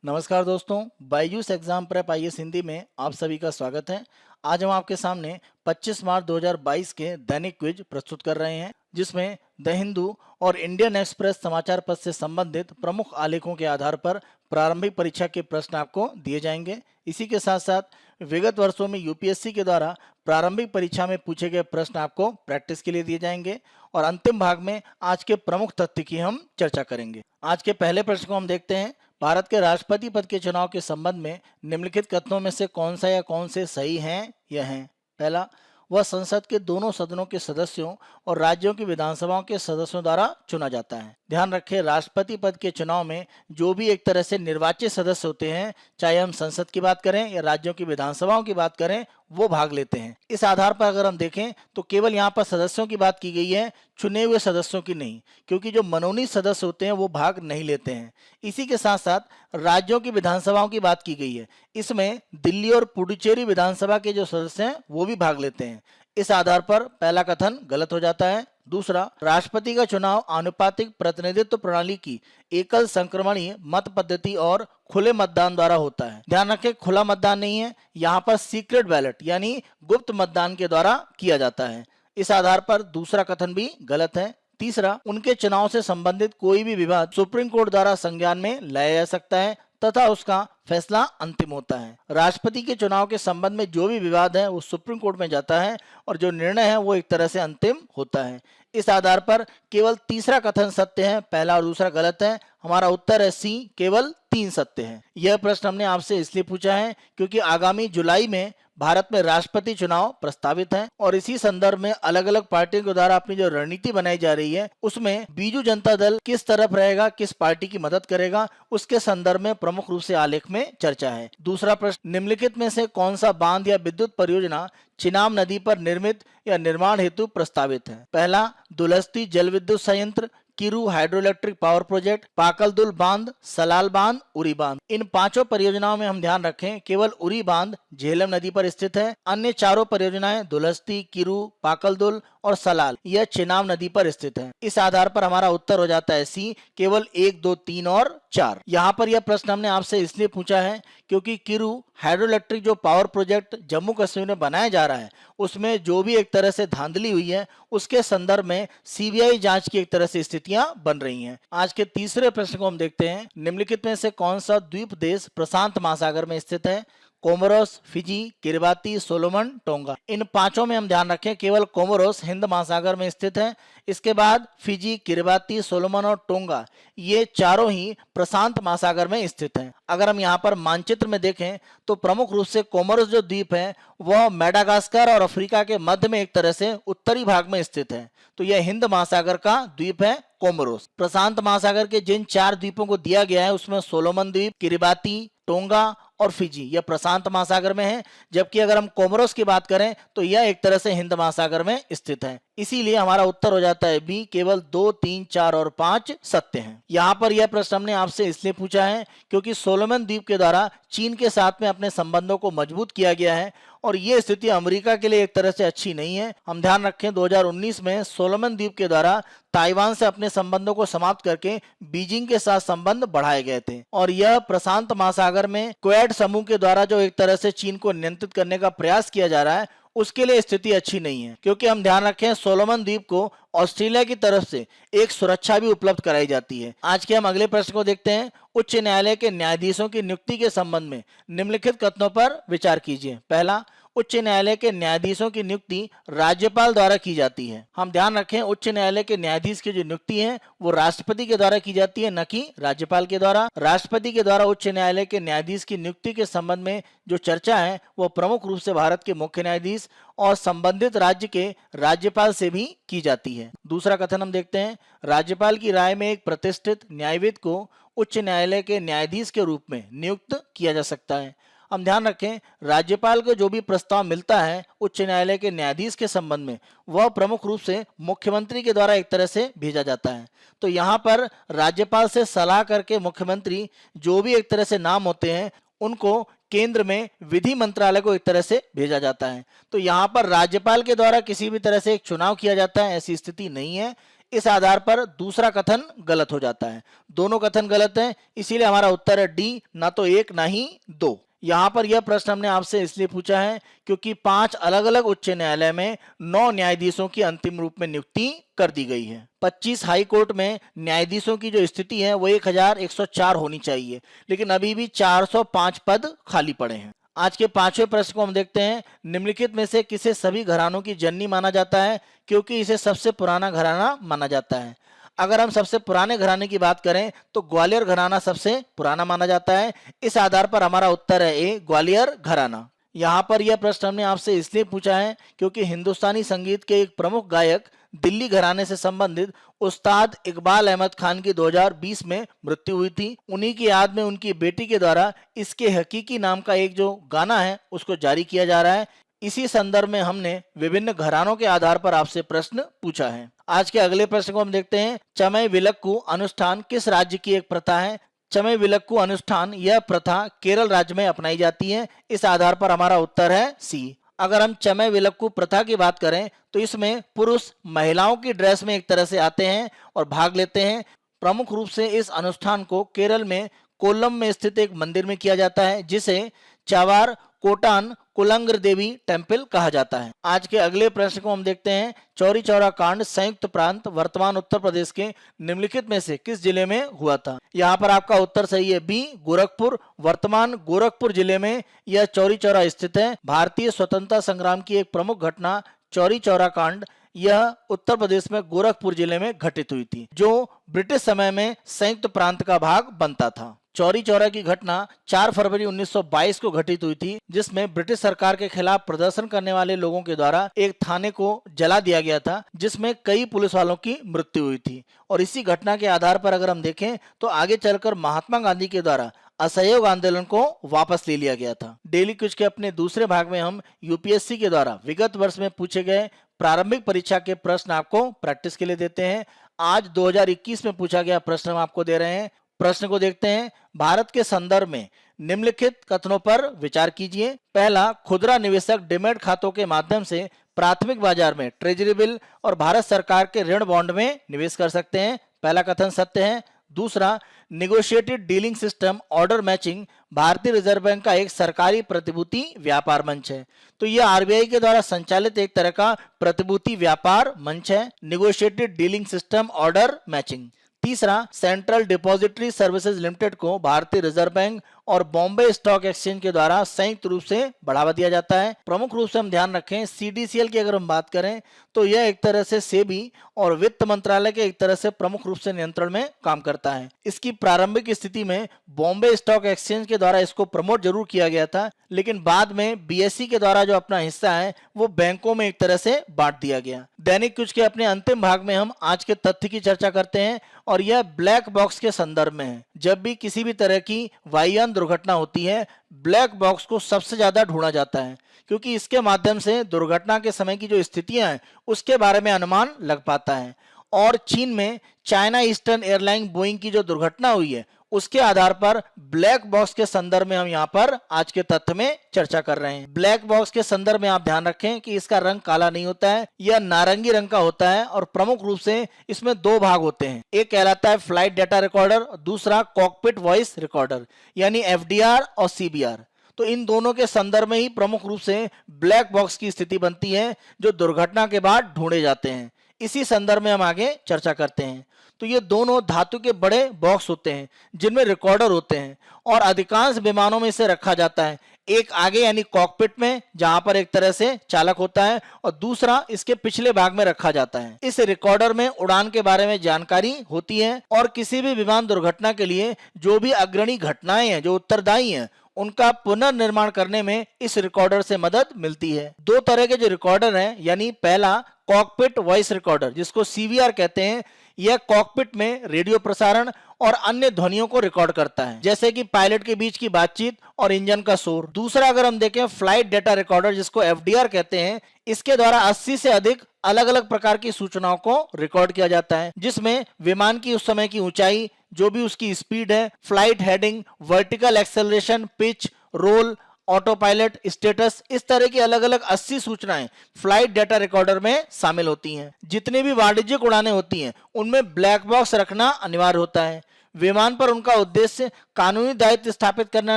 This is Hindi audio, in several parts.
नमस्कार दोस्तों, Byju's exam prep IAS Hindi में आप सभी का स्वागत है। आज हम आपके सामने 25 मार्च 2022 के दैनिक क्विज प्रस्तुत कर रहे हैं, जिसमें द हिंदू और इंडियन एक्सप्रेस समाचार पत्र से संबंधित प्रमुख आलेखों के आधार पर प्रारंभिक परीक्षा के प्रश्न आपको दिए जाएंगे। इसी के साथ साथ विगत वर्षों में यूपीएससी के द्वारा प्रारंभिक परीक्षा में पूछे गए प्रश्न आपको प्रैक्टिस के लिए दिए जाएंगे और अंतिम भाग में आज के प्रमुख तथ्य की हम चर्चा करेंगे। आज के पहले प्रश्न को हम देखते हैं। भारत के राष्ट्रपति पद के चुनाव के संबंध में निम्नलिखित कथनों में से कौन सा या कौन से सही हैं या हैं? पहला, वह संसद के दोनों सदनों के सदस्यों और राज्यों की विधानसभाओं के सदस्यों द्वारा चुना जाता है। ध्यान रखें, राष्ट्रपति पद के चुनाव में जो भी एक तरह से निर्वाचित सदस्य होते हैं, चाहे हम संसद की बात करें या राज्यों की विधानसभाओं की बात करें, वो भाग लेते हैं। इस आधार पर अगर हम देखें तो केवल यहाँ पर सदस्यों की बात की गई है, चुने हुए सदस्यों की नहीं, क्योंकि जो मनोनीत सदस्य होते हैं वो भाग नहीं लेते हैं। इसी के साथ साथ राज्यों की विधानसभाओं की बात की गई है, इसमें दिल्ली और पुडुचेरी विधानसभा के जो सदस्य हैं वो भी भाग लेते हैं। इस आधार पर पहला कथन गलत हो जाता है। दूसरा, राष्ट्रपति का चुनाव आनुपातिक प्रतिनिधित्व प्रणाली की एकल संक्रमणीय मत पद्धति और खुले मतदान द्वारा होता है। ध्यान रखें, खुला मतदान नहीं है, यहाँ पर सीक्रेट बैलेट यानी गुप्त मतदान के द्वारा किया जाता है। इस आधार पर दूसरा कथन भी गलत है। तीसरा, उनके चुनाव से संबंधित कोई भी विवाद सुप्रीम कोर्ट द्वारा संज्ञान में लाया जा सकता है तथा उसका फैसला अंतिम होता है। राष्ट्रपति के चुनाव के संबंध में जो भी विवाद है वो सुप्रीम कोर्ट में जाता है और जो निर्णय है वो एक तरह से अंतिम होता है। इस आधार पर केवल तीसरा कथन सत्य है, पहला और दूसरा गलत है। हमारा उत्तर है सी, केवल 3 सत्य है। यह प्रश्न हमने आपसे इसलिए पूछा है क्योंकि आगामी जुलाई में भारत में राष्ट्रपति चुनाव प्रस्तावित है और इसी संदर्भ में अलग अलग पार्टियों के द्वारा अपनी जो रणनीति बनाई जा रही है उसमें बीजू जनता दल किस तरफ रहेगा, किस पार्टी की मदद करेगा, उसके संदर्भ में प्रमुख रूप से आलेख में चर्चा है। दूसरा प्रश्न, निम्नलिखित में से कौन सा बांध या विद्युत परियोजना चिनाब नदी पर निर्मित या निर्माण हेतु प्रस्तावित है? पहला, दुलस्ती जल विद्युत संयंत्र, Kiru hydro electric power project, Pakaldul बांध, सलाल बांध, उरी बांध। इन पांचों परियोजनाओं में हम ध्यान रखें, केवल उरी बांध झेलम नदी पर स्थित है। अन्य चारों परियोजनाएं दुलस्ती, किरू, पाकलदुल और सलाल यह चिनाब नदी पर स्थित है। इस आधार पर हमारा उत्तर हो जाता है सी, केवल 1, 2, 3 और 4। यहाँ पर यह प्रश्न हमने आपसे इसलिए पूछा है क्योंकि किरू हाइड्रो इलेक्ट्रिक जो पावर प्रोजेक्ट जम्मू कश्मीर में बनाया जा रहा है उसमें जो भी एक तरह से धांधली हुई है उसके संदर्भ में सीबीआई जांच की एक तरह से स्थितियां बन रही हैं। आज के तीसरे प्रश्न को हम देखते हैं। निम्नलिखित में से कौन सा द्वीप देश प्रशांत महासागर में स्थित है? Comoros, Fiji, Kiribati, Solomon, Tonga. इन पांचों में हम ध्यान रखें, केवल कोमोरोस हिंद महासागर में स्थित है। इसके बाद फिजी, किरबाती, सोलोमन और टोंगा ये चारों ही प्रशांत महासागर में स्थित हैं। अगर हम यहाँ पर मानचित्र में देखें तो प्रमुख रूप से कोमोरोस जो द्वीप है वह मेडागास्कर और अफ्रीका के मध्य में एक तरह से उत्तरी भाग में स्थित है। तो यह हिंद महासागर का द्वीप है कोमोरोस। प्रशांत महासागर के जिन 4 द्वीपों को दिया गया है उसमें सोलोमन द्वीप, किरिबाती, टोंगा और फिजी यह प्रशांत महासागर में है, जबकि अगर हम कोमोरोस की बात करें तो यह एक तरह से हिंद महासागर में स्थित है। इसीलिए हमारा उत्तर हो जाता है बी, केवल 2, 3, 4 और 5 सत्य हैं। यहाँ पर यह प्रश्न हमने आपसे इसलिए पूछा है क्योंकि सोलोमन द्वीप के द्वारा चीन के साथ में अपने संबंधों को मजबूत किया गया है और ये स्थिति अमेरिका के लिए एक तरह से अच्छी नहीं है। हम ध्यान रखें, 2019 में सोलोमन द्वीप के द्वारा ताइवान से अपने संबंधों को समाप्त करके बीजिंग के साथ संबंध बढ़ाए गए थे और यह प्रशांत महासागर में क्वेड समूह के द्वारा जो एक तरह से चीन को नियंत्रित करने का प्रयास किया जा रहा है उसके लिए स्थिति अच्छी नहीं है। क्योंकि हम ध्यान रखें, सोलोमन द्वीप को ऑस्ट्रेलिया की तरफ से एक सुरक्षा भी उपलब्ध कराई जाती है। आज के हम अगले प्रश्न को देखते हैं। उच्च न्यायालय के न्यायाधीशों की नियुक्ति के संबंध में निम्नलिखित कथनों पर विचार कीजिए। पहला, उच्च न्यायालय के न्यायाधीशों की नियुक्ति राज्यपाल द्वारा की जाती है। हम ध्यान रखें, उच्च न्यायालय के न्यायाधीश की जो नियुक्ति है वो राष्ट्रपति के द्वारा की जाती है, न कि राज्यपाल के द्वारा। राष्ट्रपति के द्वारा उच्च न्यायालय के न्यायाधीश की नियुक्ति के संबंध में जो चर्चा है वो प्रमुख रूप से भारत के मुख्य न्यायाधीश और संबंधित राज्य के राज्यपाल से भी की जाती है। दूसरा कथन हम देखते हैं, राज्यपाल की राय में एक प्रतिष्ठित न्यायविद को उच्च न्यायालय के न्यायाधीश के रूप में नियुक्त किया जा सकता है। हम ध्यान रखें, राज्यपाल को जो भी प्रस्ताव मिलता है उच्च न्यायालय के न्यायाधीश के संबंध में वह प्रमुख रूप से मुख्यमंत्री के द्वारा एक तरह से भेजा जाता है। तो यहाँ पर राज्यपाल से सलाह करके मुख्यमंत्री जो भी एक तरह से नाम होते हैं उनको केंद्र में विधि मंत्रालय को एक तरह से भेजा जाता है। तो यहाँ पर राज्यपाल के द्वारा किसी भी तरह से एक चुनाव किया जाता है ऐसी स्थिति नहीं है। इस आधार पर दूसरा कथन गलत हो जाता है। दोनों कथन गलत हैं, इसीलिए हमारा उत्तर है डी, ना तो 1 ना ही 2। यहाँ पर यह प्रश्न हमने आपसे इसलिए पूछा है क्योंकि 5 अलग अलग उच्च न्यायालय में 9 न्यायाधीशों की अंतिम रूप में नियुक्ति कर दी गई है। 25 हाई कोर्ट में न्यायाधीशों की जो स्थिति है वो 1104 होनी चाहिए, लेकिन अभी भी 405 पद खाली पड़े हैं। आज के 5वें प्रश्न को हम देखते हैं। निम्नलिखित में से किसे सभी घरानों की जननी माना जाता है क्योंकि इसे सबसे पुराना घराना माना जाता है? अगर हम सबसे पुराने घराने की बात करें तो ग्वालियर घराना सबसे पुराना माना जाता है। इस आधार पर हमारा उत्तर है ए, ग्वालियर घराना। यहाँ पर यह प्रश्न हमने आपसे इसलिए पूछा है क्योंकि हिंदुस्तानी संगीत के एक प्रमुख गायक दिल्ली घराने से संबंधित उस्ताद इकबाल अहमद खान की 2020 में मृत्यु हुई थी। उन्हीं की याद में उनकी बेटी के द्वारा इसके हकीकी नाम का एक जो गाना है उसको जारी किया जा रहा है। इसी संदर्भ में हमने विभिन्न घरानों के आधार पर आपसे प्रश्न पूछा है। आज के अगले प्रश्न को हम देखते हैं। चमय विलक्कू अनुष्ठान किस राज्य की एक प्रथा है? चमय विलक्कू अनुष्ठान यह प्रथा केरल राज्य में अपनाई जाती है। इस आधार पर हमारा उत्तर है सी। अगर हम चमय विलक्कू प्रथा की बात करें तो इसमें पुरुष महिलाओं की ड्रेस में एक तरह से आते हैं और भाग लेते हैं। प्रमुख रूप से इस अनुष्ठान को केरल में कोल्लम में स्थित एक मंदिर में किया जाता है जिसे चावार कोटान कुलंगर देवी टेम्पल कहा जाता है। आज के अगले प्रश्न को हम देखते हैं। चौरी चौरा कांड संयुक्त प्रांत वर्तमान उत्तर प्रदेश के निम्नलिखित में से किस जिले में हुआ था? यहाँ पर आपका उत्तर सही है बी, गोरखपुर। वर्तमान गोरखपुर जिले में यह चौरी चौरा स्थित है। भारतीय स्वतंत्रता संग्राम की एक प्रमुख घटना चौरी चौरा कांड यह उत्तर प्रदेश में गोरखपुर जिले में घटित हुई थी, जो ब्रिटिश समय में संयुक्त प्रांत का भाग बनता था। चौरी चौरा की घटना 4 फरवरी 1922 को घटित हुई थी, जिसमें ब्रिटिश सरकार के खिलाफ प्रदर्शन करने वाले लोगों के द्वारा एक थाने को जला दिया गया था, जिसमें कई पुलिस वालों की मृत्यु हुई थी। और इसी घटना के आधार पर अगर हम देखें तो आगे चलकर महात्मा गांधी के द्वारा असहयोग आंदोलन को वापस ले लिया गया था। डेली क्विज के अपने दूसरे भाग में हम यूपीएससी के द्वारा विगत वर्ष में पूछे गए प्रारंभिक परीक्षा के प्रश्न आपको प्रैक्टिस के लिए देते हैं। आज 2021 में पूछा गया प्रश्न हम आपको दे रहे हैं। प्रश्न को देखते हैं। भारत के संदर्भ में निम्नलिखित कथनों पर विचार कीजिए। पहला, खुदरा निवेशक डिमैट खातों के माध्यम से प्राथमिक बाजार में ट्रेजरी बिल और भारत सरकार के ऋण बॉन्ड में निवेश कर सकते हैं। पहला कथन सत्य है। दूसरा, negotiated dealing system order matching भारतीय रिजर्व बैंक का एक सरकारी प्रतिभूति व्यापार मंच है। तो यह आरबीआई के द्वारा संचालित एक तरह का प्रतिभूति व्यापार मंच है, negotiated dealing system order matching. तीसरा, सेंट्रल डिपॉजिटरी सर्विसेज लिमिटेड को भारतीय रिजर्व बैंक और बॉम्बे स्टॉक एक्सचेंज के द्वारा संयुक्त रूप से बढ़ावा दिया जाता है। प्रमुख रूप से हम ध्यान रखें सीडीसीएल की अगर हम बात करें तो यह एक तरह से सेबी और वित्त मंत्रालय के एक तरह से प्रमुख रूप से नियंत्रण में काम करता है। इसकी प्रारंभिक स्थिति में बॉम्बे स्टॉक एक्सचेंज के द्वारा इसको प्रमोट जरूर किया गया था, लेकिन बाद में बीएसई के द्वारा जो अपना हिस्सा है वो बैंकों में एक तरह से बांट दिया गया। दैनिक क्विज के अपने अंतिम भाग में हम आज के तथ्य की चर्चा करते हैं और यह ब्लैक बॉक्स के संदर्भ में है। जब भी किसी भी तरह की वायुयान दुर्घटना होती है, ब्लैक बॉक्स को सबसे ज्यादा ढूंढा जाता है, क्योंकि इसके माध्यम से दुर्घटना के समय की जो स्थितियां हैं उसके बारे में अनुमान लग पाता है। और चीन में चाइना ईस्टर्न एयरलाइन बोइंग की जो दुर्घटना हुई है उसके आधार पर ब्लैक बॉक्स के संदर्भ में हम यहाँ पर आज के तथ्य में चर्चा कर रहे हैं। ब्लैक बॉक्स के संदर्भ में आप ध्यान रखें कि इसका रंग काला नहीं होता है, यह नारंगी रंग का होता है और प्रमुख रूप से इसमें 2 भाग होते हैं। एक कहलाता है फ्लाइट डेटा रिकॉर्डर, दूसरा कॉकपिट वॉइस रिकॉर्डर यानी एफडीआर और सीबीआर। तो इन दोनों के संदर्भ में ही प्रमुख रूप से ब्लैक बॉक्स की स्थिति बनती है जो दुर्घटना के बाद ढूंढे जाते हैं। इसी संदर्भ में हम आगे चर्चा करते हैं। तो ये दोनों धातु के बड़े बॉक्स होते हैं जिनमें रिकॉर्डर होते हैं और अधिकांश विमानों में इसे रखा जाता है। एक आगे यानी कॉकपिट में जहां पर एक तरह से चालक होता है और दूसरा इसके पिछले भाग में रखा जाता है। इस रिकॉर्डर में उड़ान के बारे में जानकारी होती है और किसी भी विमान दुर्घटना के लिए जो भी अग्रणी घटनाएं हैं, जो उत्तरदायी हैं, उनका पुनर्निर्माण करने में इस रिकॉर्डर से मदद मिलती है। 2 तरह के जो रिकॉर्डर हैं, यानी पहला कॉकपिट वॉइस रिकॉर्डर जिसको सीवीआर कहते हैं, यह कॉकपिट में रेडियो प्रसारण और अन्य ध्वनियों को रिकॉर्ड करता है, जैसे कि पायलट के बीच की बातचीत और इंजन का शोर। दूसरा अगर हम देखें फ्लाइट डेटा रिकॉर्डर जिसको एफडीआर कहते हैं, इसके द्वारा 80 से अधिक अलग अलग प्रकार की सूचनाओं को रिकॉर्ड किया जाता है, जिसमें विमान की उस समय की ऊंचाई, जो भी उसकी स्पीड है, flight heading, vertical acceleration, pitch, roll, autopilot, status, इस तरह की अलग अलग 80 सूचनाएं फ्लाइट डाटा रिकॉर्डर में शामिल होती हैं। जितनी भी वाणिज्यिक उड़ानें होती हैं उनमें ब्लैक बॉक्स रखना अनिवार्य होता है। विमान पर उनका उद्देश्य कानूनी दायित्व स्थापित करना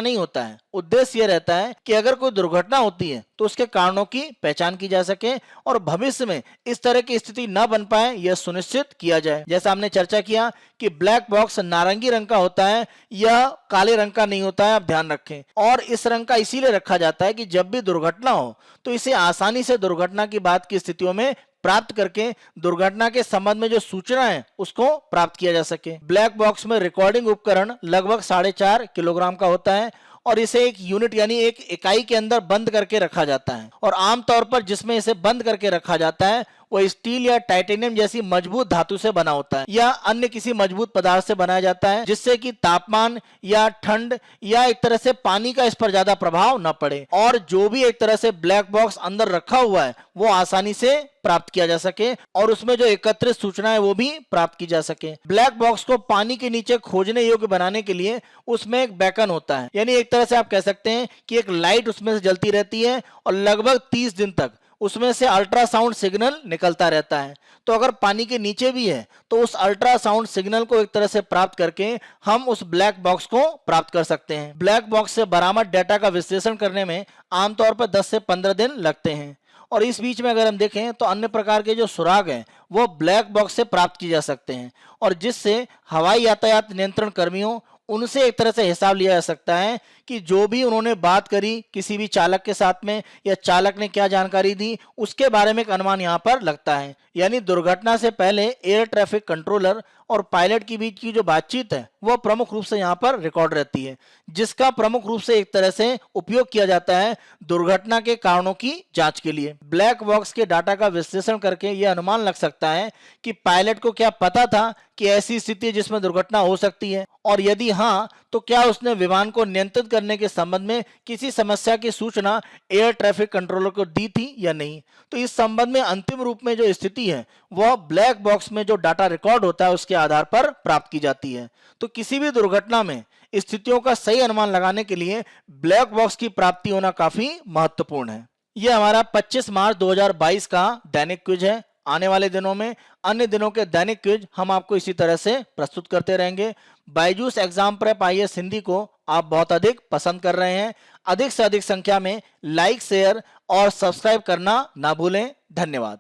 नहीं होता है। उद्देश्य यह रहता है कि अगर कोई दुर्घटना होती है तो उसके कारणों की पहचान की जा सके और भविष्य में इस तरह की स्थिति न बन पाए यह सुनिश्चित किया जाए। जैसा हमने चर्चा किया कि ब्लैक बॉक्स नारंगी रंग का होता है, यह काले रंग का नहीं होता है, आप ध्यान रखें। और इस रंग का इसीलिए रखा जाता है कि जब भी दुर्घटना हो तो इसे आसानी से दुर्घटना की बाद की स्थितियों में प्राप्त करके दुर्घटना के संबंध में जो सूचना है उसको प्राप्त किया जा सके। ब्लैक बॉक्स में रिकॉर्डिंग उपकरण लगभग 4.5 किलोग्राम का होता है और इसे एक यूनिट यानी एक इकाई के अंदर बंद करके रखा जाता है। और आमतौर पर जिसमें इसे बंद करके रखा जाता है वो स्टील या टाइटेनियम जैसी मजबूत धातु से बना होता है या अन्य किसी मजबूत पदार्थ से बनाया जाता है, जिससे कि तापमान या ठंड या एक तरह से पानी का इस पर ज्यादा प्रभाव न पड़े और जो भी एक तरह से ब्लैक बॉक्स अंदर रखा हुआ है वो आसानी से प्राप्त किया जा सके और उसमें जो एकत्रित सूचना है वो भी प्राप्त की जा सके। ब्लैक बॉक्स को पानी के नीचे खोजने योग्य बनाने के लिए उसमें एक बेकन होता है, यानी एक तरह से आप कह सकते हैं कि एक लाइट उसमें से जलती रहती है और लगभग 30 दिन तक उसमें से अल्ट्रासाउंड सिग्नल निकलता रहता है। तो अगर पानी के नीचे भी है तो उस अल्ट्रासाउंड सिग्नल को एक तरह से प्राप्त करके हम उस ब्लैक बॉक्स को प्राप्त कर सकते हैं। ब्लैक बॉक्स से बरामद डेटा का विश्लेषण करने में आमतौर पर 10 से 15 दिन लगते हैं और इस बीच में अगर हम देखें तो अन्य प्रकार के जो सुराग हैं वो ब्लैक बॉक्स से प्राप्त किए जा सकते हैं और जिससे हवाई यातायात नियंत्रण कर्मियों उनसे एक तरह से हिसाब लिया जा सकता है कि जो भी उन्होंने बात करी किसी भी चालक के साथ में या चालक ने क्या जानकारी दी उसके बारे में एक अनुमान यहाँ पर लगता है। यानी दुर्घटना से पहले एयर ट्रैफिक कंट्रोलर और पायलट के बीच की जो बातचीत है वह प्रमुख रूप से यहाँ पर रिकॉर्ड रहती है, जिसका प्रमुख रूप से एक तरह से उपयोग किया जाता है दुर्घटना के कारणों की जांच के लिए। ब्लैक बॉक्स के डाटा का विश्लेषण करके यह अनुमान लग सकता है कि पायलट को क्या पता था कि ऐसी स्थिति जिसमें दुर्घटना हो सकती है और यदि हाँ तो क्या उसने विमान को नियंत्रित करने के संबंध में किसी समस्या की सूचना एयर ट्रैफिक कंट्रोलर को दी थी या नहीं। तो इस संबंध में अंतिम रूप में जो स्थिति है वह ब्लैक बॉक्स में जो डाटा रिकॉर्ड होता है उसके आधार पर प्राप्त की जाती है। तो किसी भी दुर्घटना में स्थितियों का सही अनुमान लगाने के लिए ब्लैक बॉक्स की प्राप्ति होना काफी महत्वपूर्ण है। यह हमारा 25 मार्च 2022 का दैनिक क्विज है। आने वाले दिनों में अन्य दिनों के दैनिक क्विज हम आपको इसी तरह से प्रस्तुत करते रहेंगे। Byju's exam prep IAS Hindi को आप बहुत अधिक पसंद कर रहे हैं। अधिक से अधिक संख्या में लाइक, शेयर और सब्सक्राइब करना ना भूलें। धन्यवाद।